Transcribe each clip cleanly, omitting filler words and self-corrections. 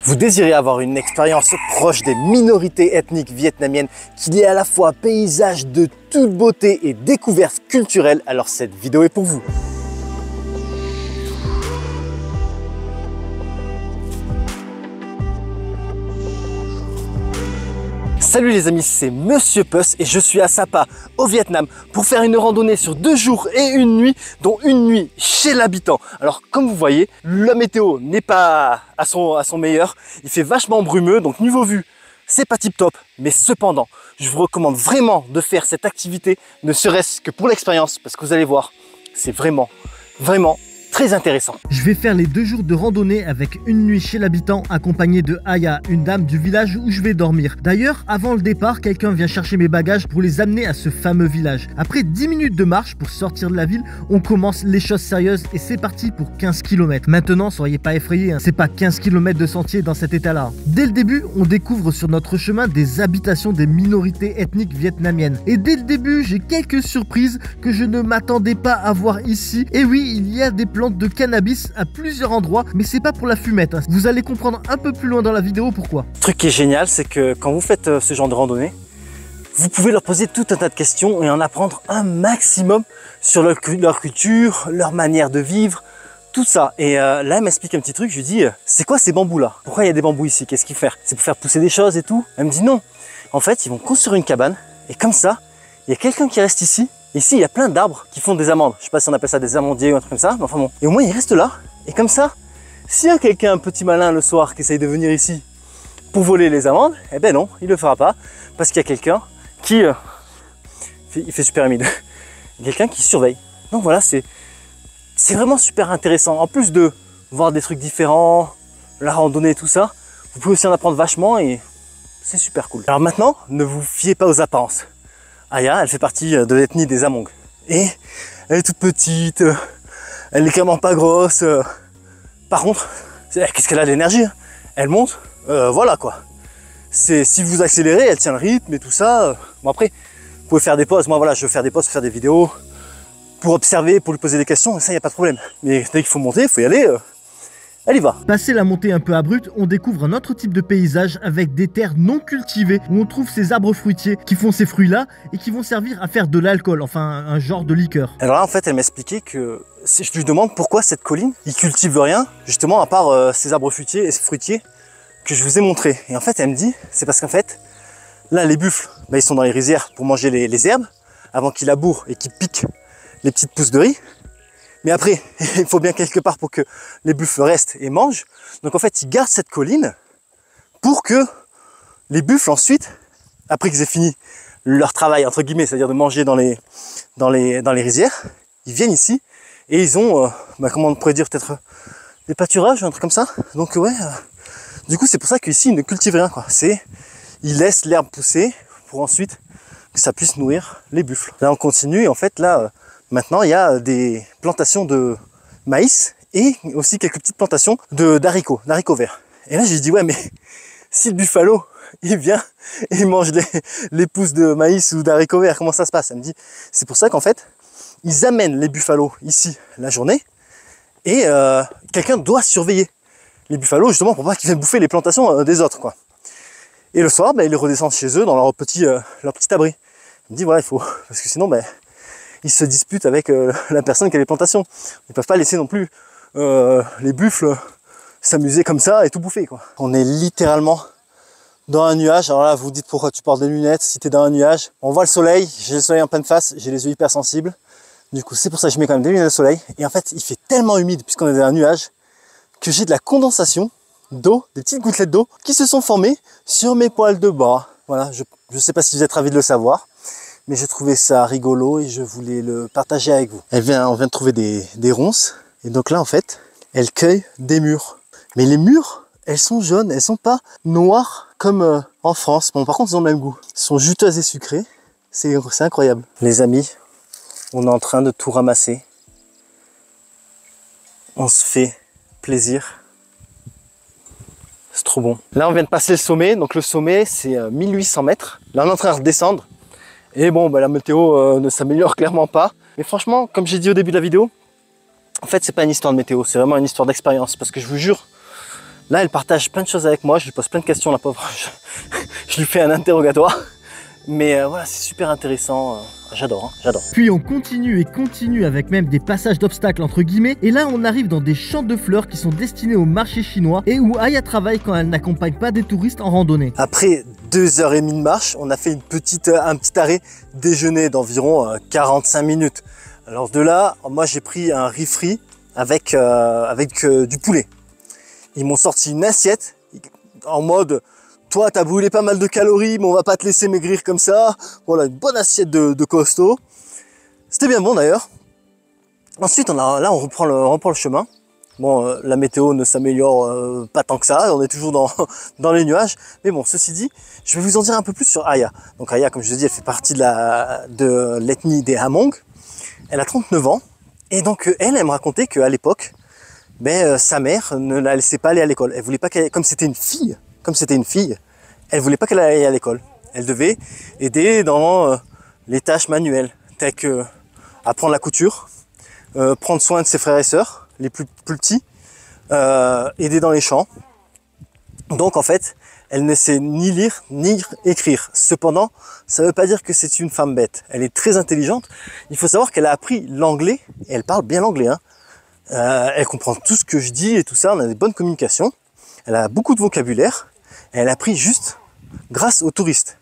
Vous désirez avoir une expérience proche des minorités ethniques vietnamiennes, qu'il y ait à la fois paysages de toute beauté et découvertes culturelles, alors cette vidéo est pour vous. Salut les amis, c'est Monsieur Puss et je suis à Sapa, au Vietnam, pour faire une randonnée sur 2 jours et une nuit, dont une nuit chez l'habitant. Alors comme vous voyez, la météo n'est pas à son meilleur, il fait vachement brumeux, donc niveau vue, c'est pas tip top, mais cependant, je vous recommande vraiment de faire cette activité, ne serait-ce que pour l'expérience, parce que vous allez voir, c'est vraiment très intéressant. Je vais faire les 2 jours de randonnée avec une nuit chez l'habitant accompagné de Aya, une dame du village où je vais dormir. D'ailleurs, avant le départ, quelqu'un vient chercher mes bagages pour les amener à ce fameux village. Après 10 minutes de marche pour sortir de la ville, on commence les choses sérieuses et c'est parti pour 15 km. Maintenant, soyez pas effrayés, hein, c'est pas 15 km de sentier dans cet état-là. Dès le début, on découvre sur notre chemin des habitations des minorités ethniques vietnamiennes. Et dès le début, j'ai quelques surprises que je ne m'attendais pas à voir ici. Et oui, il y a des plantes de cannabis à plusieurs endroits, mais c'est pas pour la fumette, hein. Vous allez comprendre un peu plus loin dans la vidéo pourquoi. Le truc qui est génial, c'est que quand vous faites ce genre de randonnée, vous pouvez leur poser tout un tas de questions et en apprendre un maximum sur leur culture, leur manière de vivre, tout ça. Et là, elle m'explique un petit truc, je lui dis, c'est quoi ces bambous là? Pourquoi il y a des bambous ici? Qu'est-ce qu'ils font? C'est pour faire pousser des choses et tout? Elle me dit non. En fait, ils vont construire une cabane et comme ça, il y a quelqu'un qui reste ici. Ici, il y a plein d'arbres qui font des amandes. Je sais pas si on appelle ça des amandiers ou un truc comme ça, mais enfin bon. Et au moins, il reste là. Et comme ça, s'il y a quelqu'un, un petit malin le soir, qui essaye de venir ici pour voler les amandes, eh ben non, il le fera pas. Parce qu'il y a quelqu'un qui... il fait super humide. Quelqu'un qui surveille. Donc voilà, c'est vraiment super intéressant. En plus de voir des trucs différents, la randonnée et tout ça, vous pouvez aussi en apprendre vachement et c'est super cool. Alors maintenant, ne vous fiez pas aux apparences. Aya, elle fait partie de l'ethnie des Among. Et elle est toute petite, elle est clairement pas grosse. Par contre, qu'est-ce qu'elle a de l'énergie, hein. Elle monte, voilà quoi. Si vous accélérez, elle tient le rythme et tout ça. Bon après, vous pouvez faire des pauses. Moi voilà, je veux faire des pauses, faire des vidéos pour observer, pour lui poser des questions. Ça, il n'y a pas de problème. Mais dès qu'il faut monter, il faut y aller. Elle y va. Passé la montée un peu abrupte, on découvre un autre type de paysage avec des terres non cultivées où on trouve ces arbres fruitiers qui font ces fruits-là et qui vont servir à faire de l'alcool, enfin un genre de liqueur. Alors là, en fait, elle m'expliquait que si je lui demande pourquoi cette colline, il cultive rien, justement, à part ces arbres fruitiers et ces fruitiers que je vous ai montrés. Et en fait, elle me dit, c'est parce qu'en fait, là, les buffles, ils sont dans les rizières pour manger les herbes avant qu'ils labourent et qu'ils piquent les petites pousses de riz. Mais après, il faut bien quelque part pour que les buffles restent et mangent. Donc en fait, ils gardent cette colline pour que les buffles ensuite, après qu'ils aient fini leur travail, entre guillemets, c'est-à-dire de manger dans les rizières, ils viennent ici et ils ont, comment on pourrait dire, peut-être des pâturages, un truc comme ça. Donc ouais, du coup c'est pour ça qu'ici ils ne cultivent rien, quoi. Ils laissent l'herbe pousser pour ensuite que ça puisse nourrir les buffles. Là on continue et en fait là... Maintenant, il y a des plantations de maïs et aussi quelques petites plantations d'haricots verts. Et là, j'ai dit, ouais, mais si le buffalo, il vient et il mange les pousses de maïs ou d'haricots verts, comment ça se passe? Elle me dit, c'est pour ça qu'en fait, ils amènent les buffalos ici la journée et quelqu'un doit surveiller les buffalos justement pour pas qu'ils viennent bouffer les plantations des autres, quoi. Et le soir, ils redescendent chez eux dans leur petit abri. Elle me dit, voilà, il faut, parce que sinon, ils se disputent avec la personne qui a les plantations. Ils ne peuvent pas laisser non plus les buffles s'amuser comme ça et tout bouffer, quoi. On est littéralement dans un nuage. Alors là, vous dites pourquoi tu portes des lunettes si tu es dans un nuage. On voit le soleil, j'ai le soleil en pleine face, j'ai les yeux hyper sensibles. Du coup, c'est pour ça que je mets quand même des lunettes de soleil. Et en fait, il fait tellement humide puisqu'on est dans un nuage que j'ai de la condensation d'eau, des petites gouttelettes d'eau qui se sont formées sur mes poils de bras. Voilà, je ne sais pas si vous êtes ravis de le savoir. Mais j'ai trouvé ça rigolo et je voulais le partager avec vous. On vient de trouver des ronces. Et donc là, en fait, elle cueille des mûres. Mais les mûres, elles sont jaunes, elles sont pas noires comme en France. Bon, par contre, ils ont le même goût. Elles sont juteuses et sucrées. C'est incroyable. Les amis, on est en train de tout ramasser. On se fait plaisir. C'est trop bon. Là, on vient de passer le sommet. Donc le sommet, c'est 1800 mètres. Là, on est en train de redescendre. Et bon, la météo ne s'améliore clairement pas. Mais franchement, comme j'ai dit au début de la vidéo, en fait, c'est pas une histoire de météo, c'est vraiment une histoire d'expérience. Parce que je vous jure, Là, elle partage plein de choses avec moi, je lui pose plein de questions, la pauvre. Je lui fais un interrogatoire. Mais voilà, c'est super intéressant. J'adore, hein, j'adore. Puis on continue et continue avec même des passages d'obstacles entre guillemets. Et là, on arrive dans des champs de fleurs qui sont destinés au marché chinois et où Aya travaille quand elle n'accompagne pas des touristes en randonnée. Après 2h30 de marche, on a fait un petit arrêt déjeuner d'environ 45 minutes. Alors de là, moi j'ai pris un riz frit avec du poulet. Ils m'ont sorti une assiette en mode toi t'as brûlé pas mal de calories mais on va pas te laisser maigrir comme ça. Voilà, une bonne assiette de costaud. C'était bien bon d'ailleurs. Ensuite on reprend le chemin. Bon, la météo ne s'améliore pas tant que ça, on est toujours dans les nuages. Mais bon, ceci dit, je vais vous en dire un peu plus sur Aya. Donc Aya, comme je vous ai dit, elle fait partie de l'ethnie des Hmong. Elle a 39 ans. Et donc elle me racontait qu'à l'époque, sa mère ne la laissait pas aller à l'école. Elle voulait pas comme c'était une fille, elle voulait pas qu'elle aille à l'école. Elle devait aider dans les tâches manuelles, telles que apprendre la couture, prendre soin de ses frères et sœurs, les plus petits, aider dans les champs. Donc en fait, elle ne sait ni lire ni écrire. Cependant, ça ne veut pas dire que c'est une femme bête. Elle est très intelligente. Il faut savoir qu'elle a appris l'anglais, et elle parle bien l'anglais, hein. Elle comprend tout ce que je dis et tout ça, on a des bonnes communications. Elle a beaucoup de vocabulaire. Et elle a appris juste grâce aux touristes.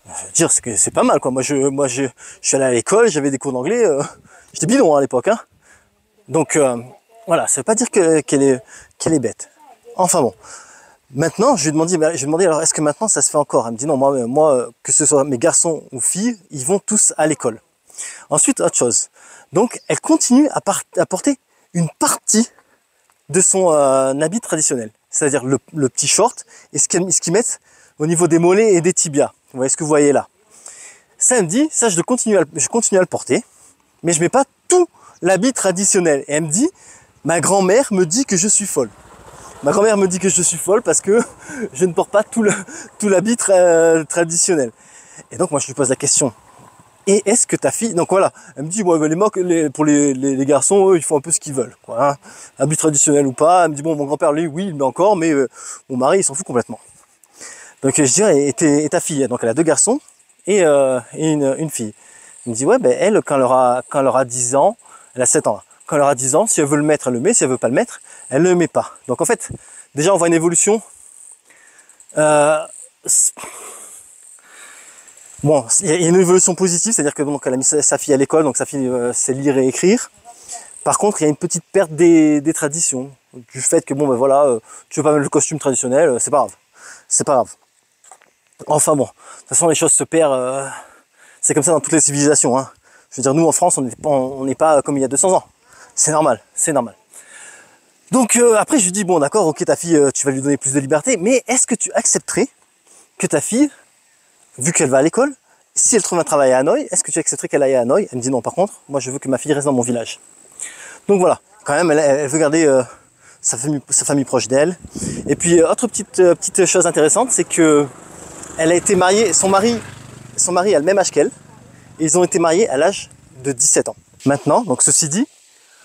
Je veux dire, c'est pas mal quoi. Moi je suis allé à l'école, j'avais des cours d'anglais, j'étais bidon à l'époque. Hein. Donc voilà, ça veut pas dire qu'elle est bête. Enfin bon. Maintenant, je lui ai demandé alors est-ce que maintenant ça se fait encore? Elle me dit non, moi que ce soit mes garçons ou filles, ils vont tous à l'école. Ensuite, autre chose. Donc, elle continue à porter une partie de son habit traditionnel, c'est-à-dire le petit short et ce qu'ils mettent au niveau des mollets et des tibias. Vous voyez ce que vous voyez là. Ça, elle me dit, ça je continue à le porter, mais je mets pas tout l'habit traditionnel. Et elle me dit, ma grand-mère me dit que je suis folle. Ma grand-mère me dit que je suis folle parce que je ne porte pas tout l'habit traditionnel. Et donc moi je lui pose la question. Et est-ce que ta fille... Donc voilà, elle me dit, pour les garçons, eux, ils font un peu ce qu'ils veulent. Quoi, hein. Habit traditionnel ou pas. Elle me dit, bon, mon grand-père, lui, oui, il met encore, mais mon mari, il s'en fout complètement. Donc je dis, et ta fille? Donc elle a 2 garçons et une fille. Elle me dit, ouais, elle, quand elle aura 10 ans, elle a 7 ans là. Quand elle aura 10 ans, si elle veut le mettre, elle le met. Si elle veut pas le mettre, elle ne le met pas. Donc en fait, déjà, on voit une évolution. Bon, il y a une évolution positive, c'est-à-dire que donc elle a mis sa fille à l'école, donc sa fille sait lire et écrire. Par contre, il y a une petite perte des traditions, du fait que bon voilà, tu veux pas mettre le costume traditionnel, c'est pas grave, c'est pas grave. Enfin bon, de toute façon les choses se perdent, c'est comme ça dans toutes les civilisations. Hein. Je veux dire, nous en France, on n'est pas comme il y a 200 ans, c'est normal, c'est normal. Donc après je lui dis bon d'accord, ok ta fille, tu vas lui donner plus de liberté, mais est-ce que tu accepterais que ta fille, vu qu'elle va à l'école, si elle trouve un travail à Hanoï, est-ce que tu accepterais qu'elle aille à Hanoï? Elle me dit non, par contre, moi je veux que ma fille reste dans mon village. Donc voilà, quand même, elle veut garder sa famille proche d'elle. Et puis, autre petite chose intéressante, c'est que elle a été mariée, son mari a le même âge qu'elle, et ils ont été mariés à l'âge de 17 ans. Maintenant, donc ceci dit,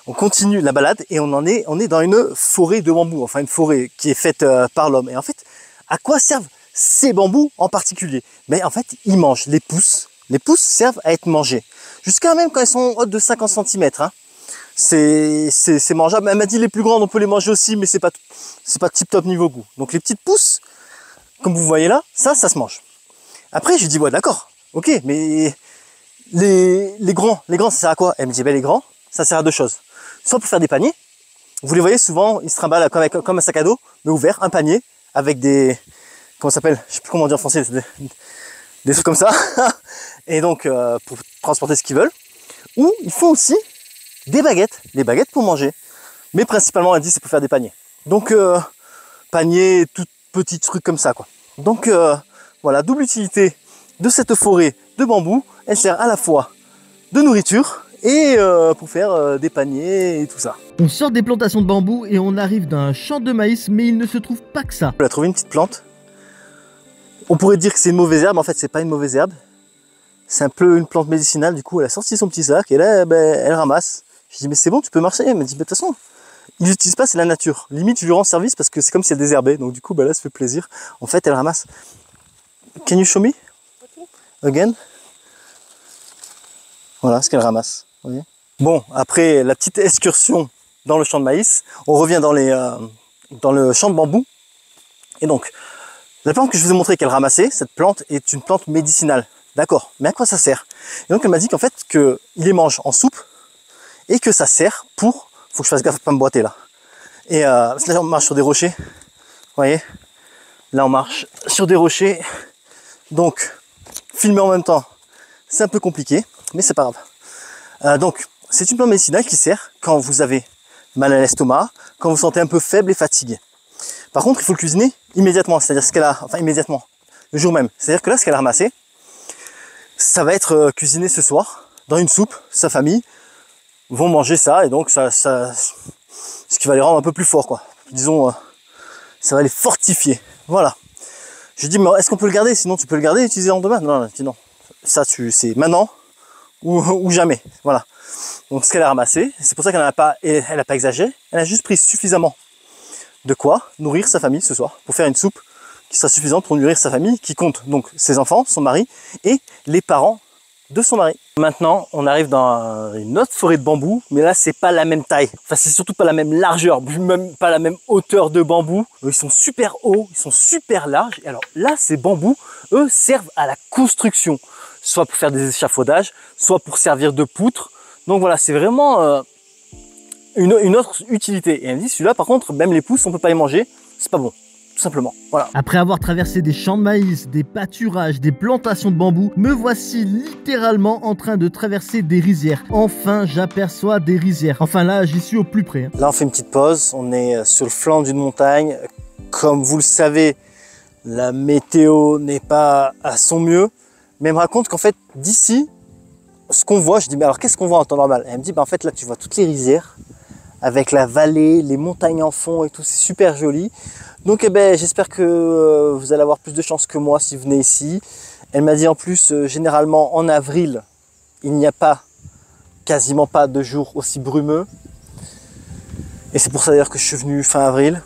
on continue la balade et on est dans une forêt de bambous, enfin une forêt qui est faite par l'homme. Et en fait, à quoi servent ces bambous en particulier? Mais en fait, ils mangent les pousses. Les pousses servent à être mangées. Jusqu'à même quand elles sont hautes de 50 cm. Hein. C'est mangeable. Elle m'a dit les plus grandes, on peut les manger aussi, mais c'est pas tip top niveau goût. Donc les petites pousses, comme vous voyez là, ça se mange. Après, je lui dis, ouais, d'accord, ok, mais les grands, ça sert à quoi? Elle me dit, les grands, ça sert à 2 choses. Soit pour faire des paniers. Vous les voyez souvent, ils se trimballent comme un sac à dos, mais ouvert, un panier, avec des... Comment ça s'appelle? Je sais plus comment dire en français, des trucs comme ça. Et donc, pour transporter ce qu'ils veulent. Ou ils font aussi des baguettes pour manger. Mais principalement, elle dit, c'est pour faire des paniers. Donc, paniers, tout petits trucs comme ça, quoi. Donc, voilà, double utilité de cette forêt de bambou. Elle sert à la fois de nourriture et pour faire des paniers et tout ça. On sort des plantations de bambou et on arrive dans un champ de maïs, mais il ne se trouve pas que ça. Elle a trouvé une petite plante. On pourrait dire que c'est une mauvaise herbe, en fait c'est pas une mauvaise herbe. C'est un peu une plante médicinale, du coup elle a sorti son petit sac et là elle ramasse. Je dis mais c'est bon, tu peux marcher. Elle me dit de toute façon, il l'utilise pas, c'est la nature. Limite, je lui rends service parce que c'est comme si elle désherbait. Donc du coup, bah là, ça fait plaisir. En fait, elle ramasse. Can you show me? Again? Voilà ce qu'elle ramasse. Vous voyez. Bon, après la petite excursion dans le champ de maïs, on revient dans le champ de bambou. Et donc, la plante que je vous ai montré qu'elle ramassait, cette plante est une plante médicinale. D'accord, mais à quoi ça sert? Et donc elle m'a dit qu'en fait, qu'il les mange en soupe et que ça sert pour... Faut que je fasse gaffe à pas me boiter là. Et là, on marche sur des rochers. Vous voyez? Là, on marche sur des rochers. Donc, filmer en même temps, c'est un peu compliqué, mais c'est pas grave. Donc, c'est une plante médicinale qui sert quand vous avez mal à l'estomac, quand vous vous sentez un peu faible et fatigué. Par contre, il faut le cuisiner immédiatement, c'est-à-dire ce qu'elle a, enfin immédiatement, le jour même. C'est-à-dire que là, ce qu'elle a ramassé, ça va être cuisiné ce soir dans une soupe. Sa famille vont manger ça et donc ce qui va les rendre un peu plus forts, quoi. Disons, ça va les fortifier. Voilà. Je dis, mais est-ce qu'on peut le garder? Sinon, tu peux le garder et l'utiliser en demain. Non, non, ça, c'est maintenant ou jamais. Voilà. Donc, ce qu'elle a ramassé, c'est pour ça qu'elle n'a pas exagéré. Elle a juste pris suffisamment de quoi nourrir sa famille ce soir pour faire une soupe qui sera suffisante pour nourrir sa famille, qui compte donc ses enfants, son mari et les parents de son mari. Maintenant, on arrive dans une autre forêt de bambou, mais là, c'est pas la même taille. Enfin, c'est surtout pas la même largeur, même pas la même hauteur de bambou. Ils sont super hauts, ils sont super larges. Et alors là, ces bambous, eux, servent à la construction, soit pour faire des échafaudages, soit pour servir de poutre. Donc voilà, c'est vraiment une autre utilité. Et elle me dit, celui-là, par contre, même les pousses, on peut pas les manger, c'est pas bon. Tout simplement, voilà. Après avoir traversé des champs de maïs, des pâturages, des plantations de bambou, me voici littéralement en train de traverser des rizières. Enfin, j'aperçois des rizières. Enfin là, j'y suis au plus près. Là, on fait une petite pause. On est sur le flanc d'une montagne. Comme vous le savez, la météo n'est pas à son mieux. Mais elle me raconte qu'en fait, d'ici, ce qu'on voit, je dis, mais alors qu'est-ce qu'on voit en temps normal? Elle me dit, bah, en fait, là, tu vois toutes les rizières avec la vallée, les montagnes en fond et tout, c'est super joli. Donc eh ben, j'espère que vous allez avoir plus de chance que moi si vous venez ici. Elle m'a dit en plus, généralement en avril, il n'y a quasiment pas de jours aussi brumeux. Et c'est pour ça d'ailleurs que je suis venu fin avril.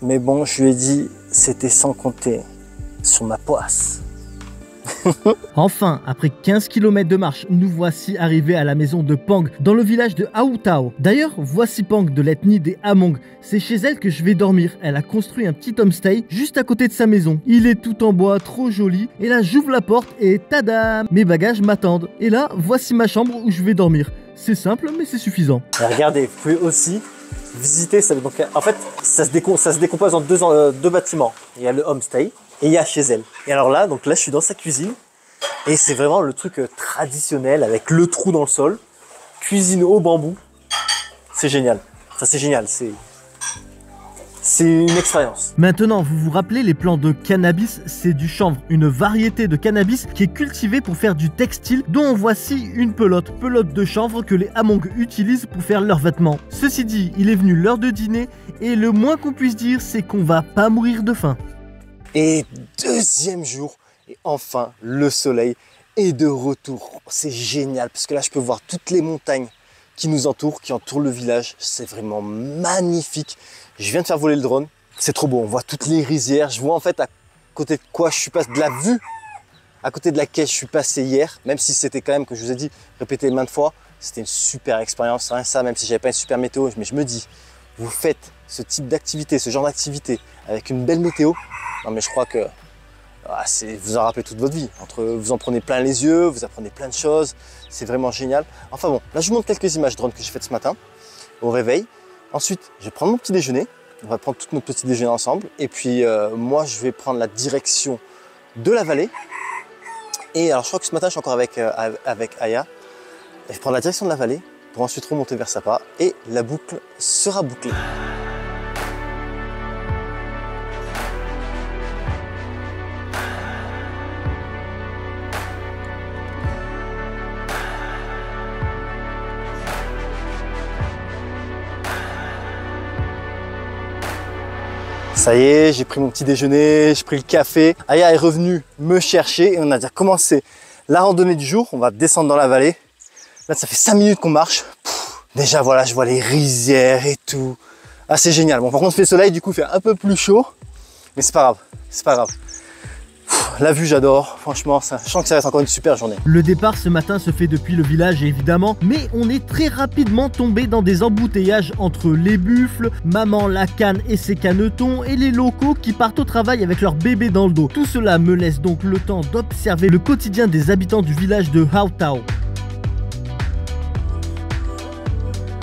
Mais bon, je lui ai dit, c'était sans compter sur ma poisse. Enfin, après 15 km de marche, nous voici arrivés à la maison de Pang, dans le village de Aotao. D'ailleurs, voici Pang de l'ethnie des Hmong. C'est chez elle que je vais dormir. Elle a construit un petit homestay juste à côté de sa maison. Il est tout en bois, trop joli. Et là, j'ouvre la porte et tada! Mes bagages m'attendent. Et là, voici ma chambre où je vais dormir. C'est simple, mais c'est suffisant. Et regardez, vous pouvez aussi visiter ça. Donc, en fait, ça se décompose en deux bâtiments. Il y a le homestay et il y a chez elle. Et alors là, donc là, je suis dans sa cuisine. Et c'est vraiment le truc traditionnel avec le trou dans le sol. Cuisine au bambou. C'est génial. Enfin, c'est génial. C'est une expérience. Maintenant, vous vous rappelez les plants de cannabis? C'est du chanvre, une variété de cannabis qui est cultivée pour faire du textile, dont voici une pelote de chanvre que les Hmong utilisent pour faire leurs vêtements. Ceci dit, il est venu l'heure de dîner et le moins qu'on puisse dire, c'est qu'on va pas mourir de faim. Et deuxième jour, et enfin le soleil est de retour. C'est génial parce que là je peux voir toutes les montagnes qui nous entourent, qui entourent le village. C'est vraiment magnifique. Je viens de faire voler le drone. C'est trop beau. On voit toutes les rizières. Je vois en fait à côté de quoi je suis passé, de la vue à côté de laquelle je suis passé hier. Même si c'était quand même, comme je vous ai dit, répété maintes fois, c'était une super expérience. Rien ça, même si j'avais pas une super météo. Mais je me dis, vous faites ce type d'activité, ce genre d'activité avec une belle météo. Non mais je crois que vous en rappelez toute votre vie. Vous en prenez plein les yeux, vous apprenez plein de choses. C'est vraiment génial. Enfin bon, là je vous montre quelques images drone que j'ai faites ce matin au réveil. Ensuite, je vais prendre mon petit déjeuner. On va prendre tout notre petit déjeuner ensemble. Et puis moi, je vais prendre la direction de la vallée. Et alors, je crois que ce matin, je suis encore avec Aya. Et je vais prendre la direction de la vallée pour ensuite remonter vers Sapa. Et la boucle sera bouclée. Ça y est, j'ai pris mon petit déjeuner, j'ai pris le café. Aya est revenue me chercher et on a déjà commencé la randonnée du jour. On va descendre dans la vallée. Là, ça fait 5 minutes qu'on marche. Déjà, voilà, je vois les rizières et tout. Ah, c'est génial. Bon, par contre, il fait le soleil, du coup, il fait un peu plus chaud. Mais c'est pas grave, c'est pas grave. La vue, j'adore. Franchement, ça, je sens que ça va être encore une super journée. Le départ ce matin se fait depuis le village évidemment, mais on est très rapidement tombé dans des embouteillages entre les buffles, maman la canne et ses canetons et les locaux qui partent au travail avec leur bébé dans le dos. Tout cela me laisse donc le temps d'observer le quotidien des habitants du village de Hautau.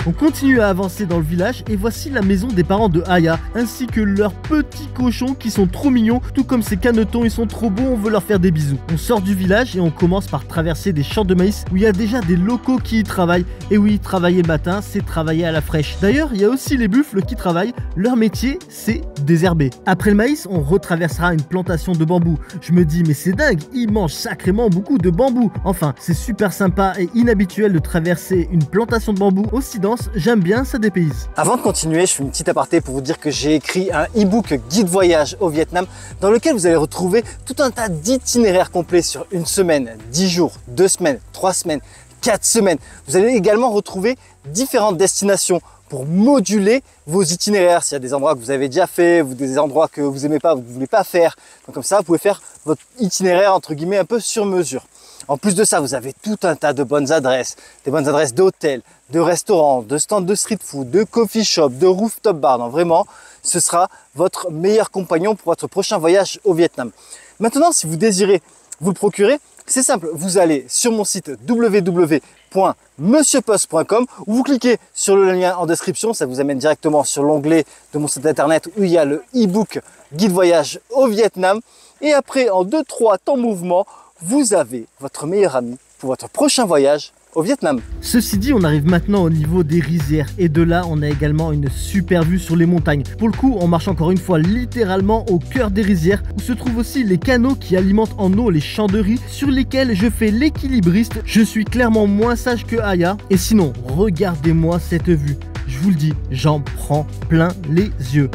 On continue à avancer dans le village et voici la maison des parents de Aya ainsi que leurs petits cochons qui sont trop mignons, tout comme ces canetons, ils sont trop beaux, on veut leur faire des bisous. On sort du village et on commence par traverser des champs de maïs où il y a déjà des locaux qui y travaillent. Et oui, travailler le matin, c'est travailler à la fraîche. D'ailleurs, il y a aussi les buffles qui travaillent, leur métier, c'est désherber. Après le maïs, on retraversera une plantation de bambou. Je me dis, mais c'est dingue, ils mangent sacrément beaucoup de bambou. Enfin, c'est super sympa et inhabituel de traverser une plantation de bambou aussi dense. J'aime bien, ça dépayse. Avant de continuer, je fais une petite aparté pour vous dire que j'ai écrit un e-book guide voyage au Vietnam dans lequel vous allez retrouver tout un tas d'itinéraires complets sur une semaine, 10 jours, 2 semaines, 3 semaines, 4 semaines. Vous allez également retrouver différentes destinations pour moduler vos itinéraires. S'il y a des endroits que vous avez déjà fait, ou des endroits que vous aimez pas, vous ne voulez pas faire. Donc comme ça, vous pouvez faire votre itinéraire entre guillemets un peu sur mesure. En plus de ça, vous avez tout un tas de bonnes adresses, des bonnes adresses d'hôtels, de restaurants, de stands de street food, de coffee shop, de rooftop bar. Non, vraiment, ce sera votre meilleur compagnon pour votre prochain voyage au Vietnam. Maintenant, si vous désirez vous le procurer, c'est simple. Vous allez sur mon site www.monsieurpost.com où vous cliquez sur le lien en description. Ça vous amène directement sur l'onglet de mon site internet où il y a le e-book guide voyage au Vietnam. Et après, en 2-3 temps mouvement, vous avez votre meilleur ami pour votre prochain voyage au Vietnam. Ceci dit, on arrive maintenant au niveau des rizières et de là, on a également une super vue sur les montagnes. Pour le coup, on marche encore une fois littéralement au cœur des rizières où se trouvent aussi les canaux qui alimentent en eau les champs de riz sur lesquels je fais l'équilibriste. Je suis clairement moins sage que Aya. Et sinon, regardez-moi cette vue. Je vous le dis, j'en prends plein les yeux.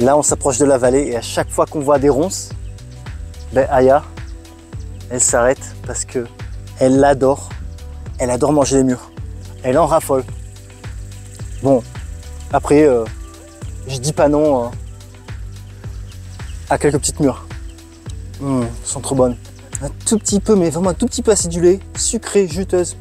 Là, on s'approche de la vallée et à chaque fois qu'on voit des ronces, Aya, elle s'arrête parce que elle adore manger les mûres. Elle en raffole. Bon, après, je dis pas non à quelques petites mûres. Elles sont trop bonnes. Un tout petit peu, mais vraiment un tout petit peu acidulées, sucrées, juteuses.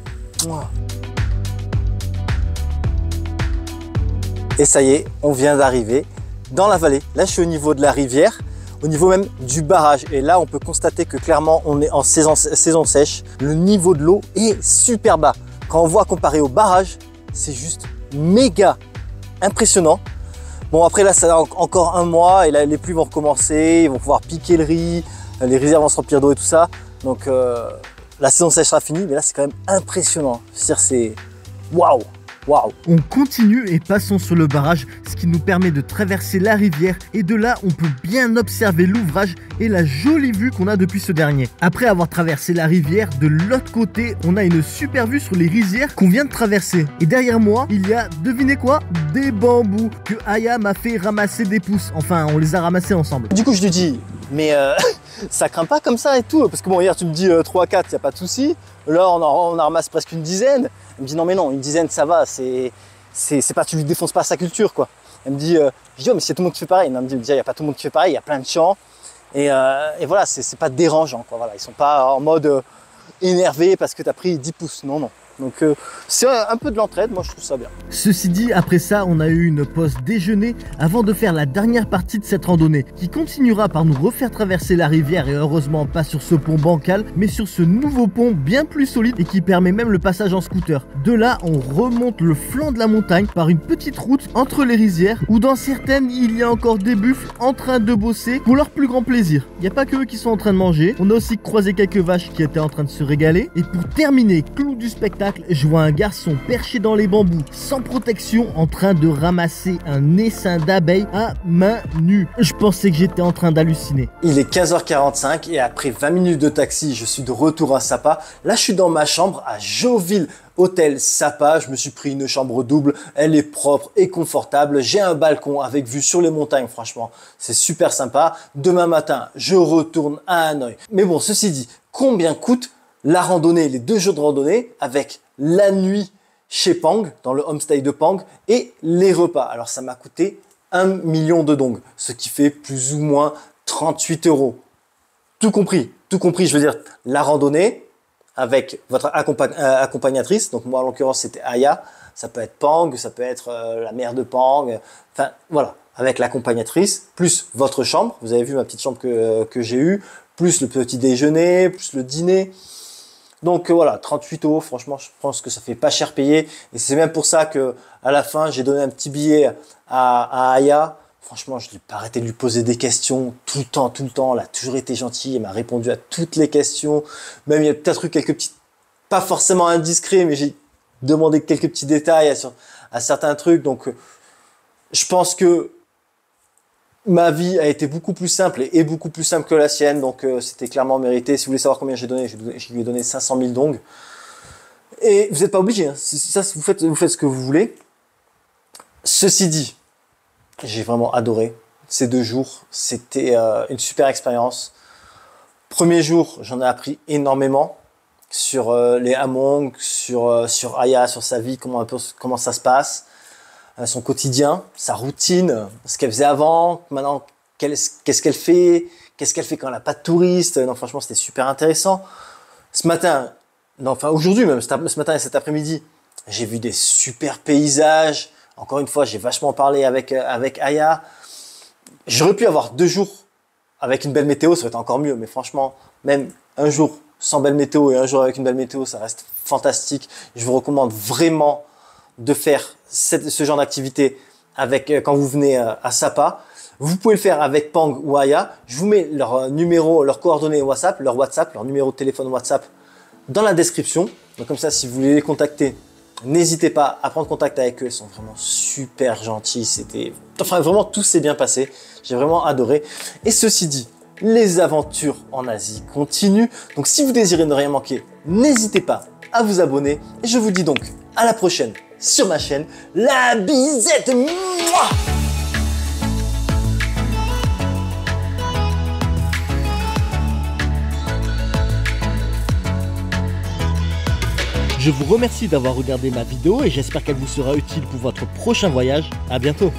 Et ça y est, on vient d'arriver dans la vallée. Là, je suis au niveau de la rivière. Au niveau même du barrage. Et là, on peut constater que clairement, on est en saison sèche. Le niveau de l'eau est super bas. Quand on voit comparé au barrage, c'est juste méga impressionnant. Bon, après là, ça a encore un mois et là, les pluies vont recommencer. Ils vont pouvoir piquer le riz. Les rizières vont se remplir d'eau et tout ça. Donc, la saison sèche sera finie. Mais là, c'est quand même impressionnant. C'est-à-dire, c'est waouh! Waouh! On continue et passons sur le barrage, ce qui nous permet de traverser la rivière et de là on peut bien observer l'ouvrage et la jolie vue qu'on a depuis ce dernier. Après avoir traversé la rivière, de l'autre côté on a une super vue sur les rizières qu'on vient de traverser. Et derrière moi il y a, devinez quoi? Des bambous que Aya m'a fait ramasser des pousses. Enfin on les a ramassés ensemble. Du coup je lui dis, mais ça craint pas comme ça et tout? Parce que bon, hier tu me dis 3-4, y a pas de souci. Là on en ramasse presque une dizaine. Elle me dit non mais non, une dizaine ça va, c'est pas, tu lui défonces pas sa culture quoi. Elle me dit, je dis oh mais c'est tout le monde qui fait pareil. Non, elle me dit il n'y a pas tout le monde qui fait pareil, il y a plein de champs. Et voilà, c'est pas dérangeant quoi. Voilà, ils sont pas en mode énervé parce que tu as pris 10 pouces. Non, non. Donc c'est un peu de l'entraide, moi je trouve ça bien. Ceci dit, après ça, on a eu une pause déjeuner avant de faire la dernière partie de cette randonnée qui continuera par nous refaire traverser la rivière et heureusement pas sur ce pont bancal mais sur ce nouveau pont bien plus solide et qui permet même le passage en scooter. De là, on remonte le flanc de la montagne par une petite route entre les rizières où dans certaines, il y a encore des buffles en train de bosser pour leur plus grand plaisir. Il n'y a pas que eux qui sont en train de manger, on a aussi croisé quelques vaches qui étaient en train de se régaler. Et pour terminer, clou du spectacle, je vois un garçon perché dans les bambous, sans protection, en train de ramasser un essaim d'abeilles à main nue. Je pensais que j'étais en train d'halluciner. Il est 15h45 et après 20 minutes de taxi, je suis de retour à Sapa. Là, je suis dans ma chambre à Joville Hôtel Sapa. Je me suis pris une chambre double. Elle est propre et confortable. J'ai un balcon avec vue sur les montagnes. Franchement, c'est super sympa. Demain matin, je retourne à Hanoï. Mais bon, ceci dit, combien coûte la randonnée, les 2 jours de randonnée avec la nuit chez Pang, dans le homestay de Pang, et les repas. Alors ça m'a coûté 1 million de dong, ce qui fait plus ou moins 38 €. Tout compris, je veux dire, la randonnée avec votre accompagnatrice, donc moi en l'occurrence c'était Aya, ça peut être Pang, ça peut être la mère de Pang, enfin voilà, avec l'accompagnatrice, plus votre chambre, vous avez vu ma petite chambre que j'ai eue, plus le petit déjeuner, plus le dîner. Donc voilà, 38 €, franchement, je pense que ça fait pas cher payé. Et c'est même pour ça que à la fin, j'ai donné un petit billet à Aya. Franchement, je n'ai pas arrêté de lui poser des questions tout le temps. Elle a toujours été gentille, elle m'a répondu à toutes les questions. Même il y a peut-être eu quelques petits, pas forcément indiscrets, mais j'ai demandé quelques petits détails à certains trucs. Donc je pense que ma vie a été beaucoup plus simple et beaucoup plus simple que la sienne, donc c'était clairement mérité. Si vous voulez savoir combien j'ai donné, je lui ai donné 500 000 dong. Et vous n'êtes pas obligé, hein. Ça, vous faites ce que vous voulez. Ceci dit, j'ai vraiment adoré ces 2 jours. C'était une super expérience. Premier jour, j'en ai appris énormément sur les Hmong, sur Aya, sur sa vie, comment ça se passe. Son quotidien, sa routine, ce qu'elle faisait avant, maintenant qu'est-ce qu'elle fait quand elle n'a pas de touristes. Non, franchement, c'était super intéressant. Aujourd'hui même, ce matin et cet après-midi, j'ai vu des super paysages. Encore une fois, j'ai vachement parlé avec Aya. J'aurais pu avoir 2 jours avec une belle météo, ça aurait été encore mieux. Mais franchement, même un jour sans belle météo et un jour avec une belle météo, ça reste fantastique. Je vous recommande vraiment de faire ce genre d'activité quand vous venez à Sapa. Vous pouvez le faire avec Pang ou Aya. Je vous mets leur numéro, leurs coordonnées WhatsApp, leur numéro de téléphone WhatsApp dans la description. Donc comme ça, si vous voulez les contacter, n'hésitez pas à prendre contact avec eux. Ils sont vraiment super gentils. Vraiment, tout s'est bien passé. J'ai vraiment adoré. Et ceci dit, les aventures en Asie continuent. Donc si vous désirez ne rien manquer, n'hésitez pas à vous abonner. Et je vous dis donc à la prochaine sur ma chaîne, la bisette. Mouah. Je vous remercie d'avoir regardé ma vidéo et j'espère qu'elle vous sera utile pour votre prochain voyage. À bientôt.